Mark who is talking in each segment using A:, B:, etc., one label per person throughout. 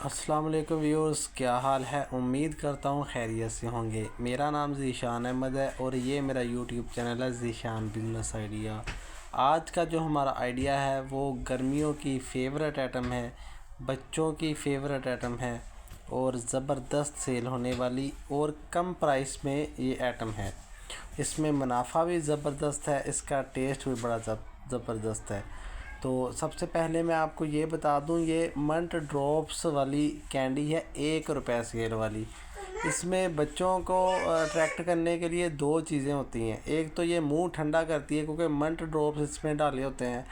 A: अस्सलाम वालेकुम व्यूअर्स, क्या हाल है। उम्मीद करता हूँ खैरियत से होंगे। मेरा नाम ज़ीशान अहमद है और ये मेरा यूट्यूब चैनल है ज़ीशान बिज़नेस आइडिया। आज का जो हमारा आइडिया है वो गर्मियों की फ़ेवरेट आइटम है, बच्चों की फ़ेवरेट आइटम है और ज़बरदस्त सेल होने वाली और कम प्राइस में ये आइटम है। इसमें मुनाफा भी ज़बरदस्त है, इसका टेस्ट भी बड़ा ज़बरदस्त है। तो सबसे पहले मैं आपको ये बता दूं, ये मंट ड्रॉप्स वाली कैंडी है, 1 रुपये सेल वाली। इसमें बच्चों को अट्रैक्ट करने के लिए दो चीज़ें होती हैं। एक तो ये मुंह ठंडा करती है क्योंकि मंट ड्रॉप्स इसमें डाले होते हैं,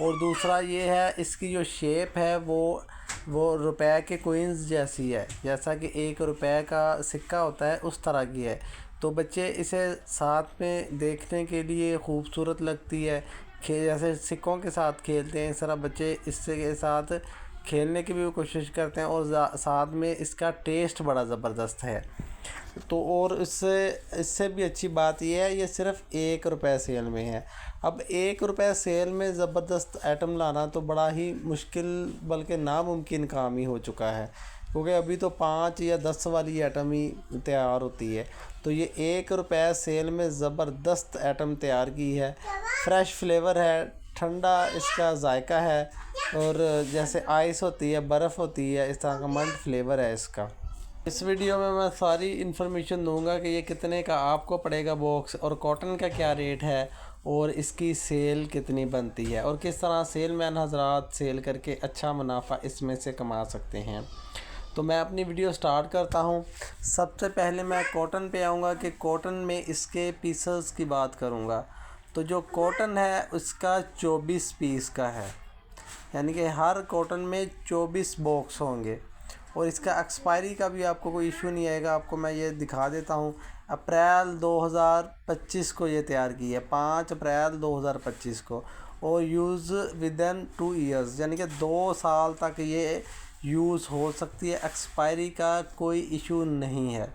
A: और दूसरा ये है इसकी जो शेप है वो रुपए के कोइंस जैसी है, जैसा कि 1 रुपये का सिक्का होता है उस तरह की है। तो बच्चे इसे साथ में देखने के लिए खूबसूरत लगती है। जैसे सिक्कों के साथ खेलते हैं, इस तरह बच्चे इससे के साथ खेलने की भी कोशिश करते हैं और साथ में इसका टेस्ट बड़ा ज़बरदस्त है। तो और इससे इससे भी अच्छी बात यह है, ये सिर्फ़ 1 रुपये सेल में है। अब 1 रुपये सेल में ज़बरदस्त आइटम लाना तो बड़ा ही मुश्किल बल्कि नामुमकिन काम ही हो चुका है, क्योंकि अभी तो 5 या 10 वाली आइटम ही तैयार होती है। तो ये 1 रुपये सेल में ज़बरदस्त आइटम तैयार की है। फ्रेश फ्लेवर है, ठंडा इसका जायका है, और जैसे आइस होती है, बर्फ़ होती है, इस तरह का मंट फ्लेवर है इसका। इस वीडियो में मैं सारी इन्फॉर्मेशन दूंगा कि ये कितने का आपको पड़ेगा बॉक्स, और कॉटन का क्या रेट है, और इसकी सेल कितनी बनती है, और किस तरह सेलमैन हजरात सेल करके अच्छा मुनाफा इसमें से कमा सकते हैं। तो मैं अपनी वीडियो स्टार्ट करता हूँ। सबसे पहले मैं कॉटन पे आऊँगा कि कॉटन में इसके पीसेस की बात करूँगा। तो जो कॉटन है उसका 24 पीस का है, यानी कि हर कॉटन में 24 बॉक्स होंगे, और इसका एक्सपायरी का भी आपको कोई इशू नहीं आएगा। आपको मैं ये दिखा देता हूँ। अप्रैल 2025 को ये तैयार की है, 5 अप्रैल 2025 को, और यूज़ विदिन 2 ईयर्स, यानी कि 2 साल तक ये यूज़ हो सकती है। एक्सपायरी का कोई इशू नहीं है।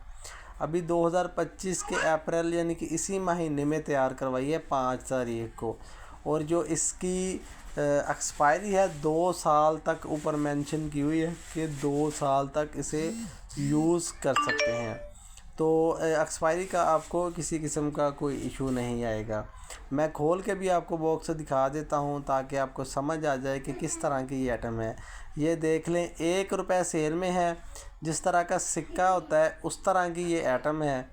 A: अभी 2025 के अप्रैल यानी कि इसी महीने में तैयार करवाई है 5 तारीख को, और जो इसकी एक्सपायरी है 2 साल तक ऊपर मेंशन की हुई है कि 2 साल तक इसे यूज़ कर सकते हैं। तो एक्सपायरी का आपको किसी किस्म का कोई इशू नहीं आएगा। मैं खोल के भी आपको बॉक्स दिखा देता हूं ताकि आपको समझ आ जाए कि किस तरह की ये आइटम है। ये देख लें, 1 रुपये सेल में है। जिस तरह का सिक्का होता है उस तरह की ये आइटम है।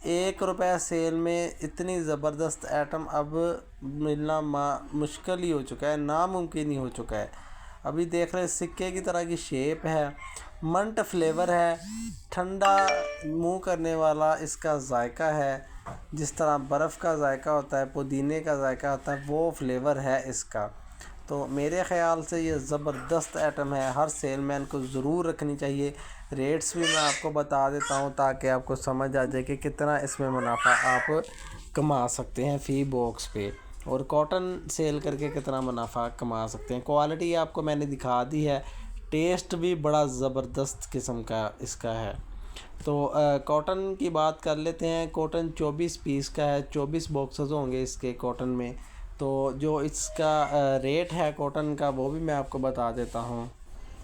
A: 1 रुपये सेल में इतनी ज़बरदस्त आइटम अब मिलना मुश्किल ही हो चुका है, नामुमकिन ही हो चुका है। अभी देख रहे सिक्के की तरह की शेप है, मंट फ्लेवर है, ठंडा मुंह करने वाला इसका जायका है। जिस तरह बर्फ़ का जायका होता है, पुदीने का जायका होता है, वो फ्लेवर है इसका। तो मेरे ख़्याल से ये ज़बरदस्त आइटम है, हर सेलमैन को ज़रूर रखनी चाहिए। रेट्स भी मैं आपको बता देता हूँ ताकि आपको समझ आ जाए कि कितना इसमें मुनाफा आप कमा सकते हैं फ़ी बॉक्स पे, और कॉटन सेल करके कितना मुनाफा कमा सकते हैं। क्वालिटी आपको मैंने दिखा दी है, टेस्ट भी बड़ा ज़बरदस्त किस्म का इसका है। तो कॉटन की बात कर लेते हैं। कॉटन 24 पीस का है, 24 बॉक्सेस होंगे इसके कॉटन में। तो जो इसका रेट है कॉटन का वो भी मैं आपको बता देता हूँ।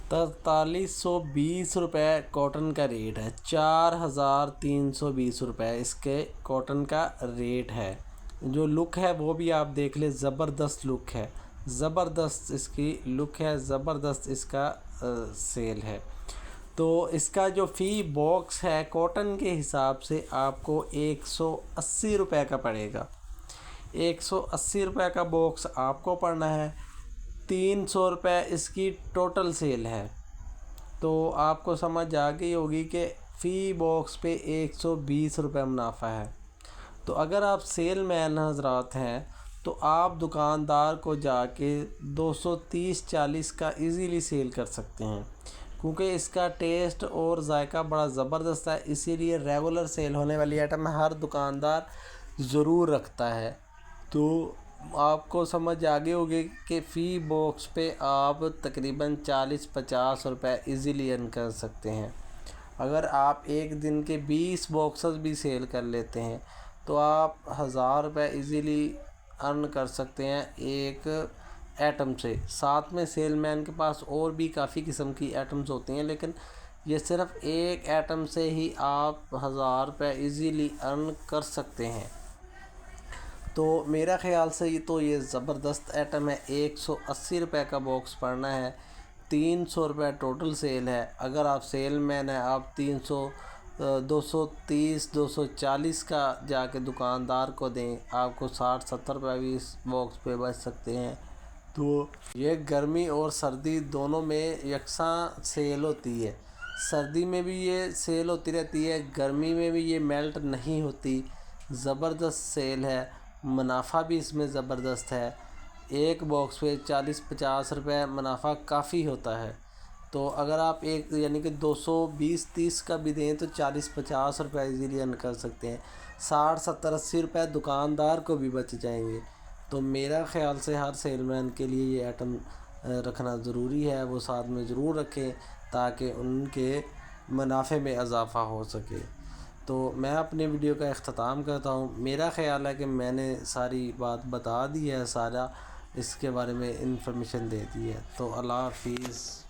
A: 4320 रुपये कॉटन का रेट है, 4320 रुपये इसके कॉटन का रेट है। जो लुक है वो भी आप देख ले, ज़बरदस्त लुक है, ज़बरदस्त इसकी लुक है, ज़बरदस्त इसका सेल है। तो इसका जो फ़ी बॉक्स है कॉटन के हिसाब से आपको 180 रुपये का पड़ेगा। 180 रुपये का बॉक्स आपको पड़ना है। 300 रुपये इसकी टोटल सेल है। तो आपको समझ आ गई होगी कि फ़ी बॉक्स पे 120 रुपये मुनाफा है। तो अगर आप सेल मैन हजरात हैं तो आप दुकानदार को जाके 230-40 का इजीली सेल कर सकते हैं, क्योंकि इसका टेस्ट और जायका बड़ा ज़बरदस्त है। इसीलिए रेगुलर सेल होने वाली आइटम हर दुकानदार ज़रूर रखता है। तो आपको समझ आ गई होगी कि फ़ी बॉक्स पे आप तकरीबन 40-50 रुपये ईज़िली अर्न कर सकते हैं। अगर आप एक दिन के 20 बॉक्सेस भी सेल कर लेते हैं तो आप 1000 रुपये ईज़िली अर्न कर सकते हैं आइटम से। साथ में सेलमैन के पास और भी काफ़ी किस्म की आइटम्स होती हैं, लेकिन ये सिर्फ एक आइटम से ही आप 1000 रुपये ईज़िली अर्न कर सकते हैं। तो मेरा ख़्याल से ये ज़बरदस्त आइटम है। 180 रुपये का बॉक्स पड़ना है, 300 रुपये टोटल सेल है। अगर आप सेलमैन है, आप 230 240 का जाके दुकानदार को दें, आपको 60-70 रुपये भी इस बॉक्स पे बच सकते हैं। तो ये गर्मी और सर्दी दोनों में यकसां सेल होती है। सर्दी में भी ये सेल होती रहती है, गर्मी में भी ये मेल्ट नहीं होती। ज़बरदस्त सेल है, मुनाफा भी इसमें ज़बरदस्त है। एक बॉक्स पे 40-50 रुपये मुनाफा काफ़ी होता है। तो अगर आप एक यानी कि 220-30 का भी दें तो 40-50 रुपये ईज़िली अर्न कर सकते हैं। 60-70-80 रुपये दुकानदार को भी बच जाएंगे। तो मेरा ख़्याल से हर सेलमैन के लिए ये आइटम रखना ज़रूरी है, वो साथ में ज़रूर रखें ताकि उनके मुनाफे में इजाफ़ा हो सके। तो मैं अपनी वीडियो का अख्ताम करता हूँ। मेरा ख़्याल है कि मैंने सारी बात बता दी है, सारा इसके बारे में इंफॉर्मेशन दे दी है। तो अल्लाह हाफ़िज़।